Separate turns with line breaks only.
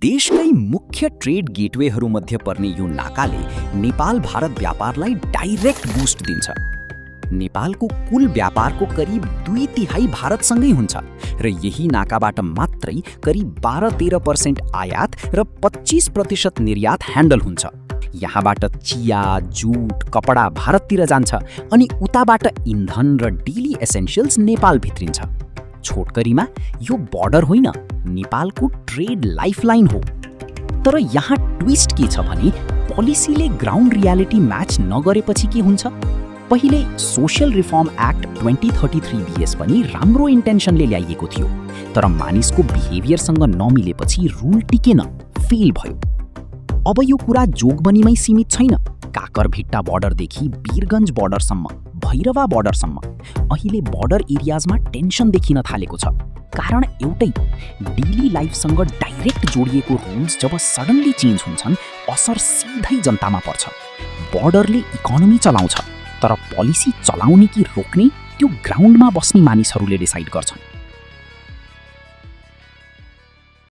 देशकै मुख्य ट्रेड गेटवेहरूमध्ये पर्ने यो नाकाले नेपाल भारत व्यापारलाई डाइरेक्ट बुस्ट दिन्छ। नेपालको कुल व्यापारको करिब 2/3 भारतसँगै हुन्छ र यही नाकाबाट मात्रै करिब 12-13% आयात र 25% निर्यात ह्यान्डल हुन्छ। यहाँबाट चिया, जुट, कपडा भारततिर जान्छ अनि उताबाट इन्धन र डेली एसेन्शियल्स नेपाल भित्रिन्छ। छोटकरीमा यो बर्डर होइन, नेपालको ट्रेड लाइफलाइन हो। तर यहाँ ट्विस्ट के छ भने पोलिसीले ग्राउन्ड रियालिटी म्याच नगरेपछि के हुन्छ? पहिले सोशल रिफर्म एक्ट 2033 बीएस पनि राम्रो इन्टेन्सनले ल्याइएको थियो, तर मानिसको बिहेभियरसँग नमिलेपछि रुल टिकेन, फेल भयो। अब यो कुरा जोगबनीमै सीमित छैन। काकरभिट्टा बर्डरदेखि वीरगञ्ज बर्डरसम्म, भैरवा बर्डरसम्म अहिले बर्डर एरियाजमा टेन्सन देखिन थालेको छ। कारण एउटै, डेली लाइफसँग डाइरेक्ट जोडिएको रुल्स जब सडनली चेन्ज हुन्छन्, असर सिधै जनतामा पर्छ। बर्डरले इकोनोमी चलाउँछ, तर पोलिसी चलाउने कि रोक्ने त्यो ग्राउन्डमा बस्ने मानिसहरूले डिसाइड गर्छन्।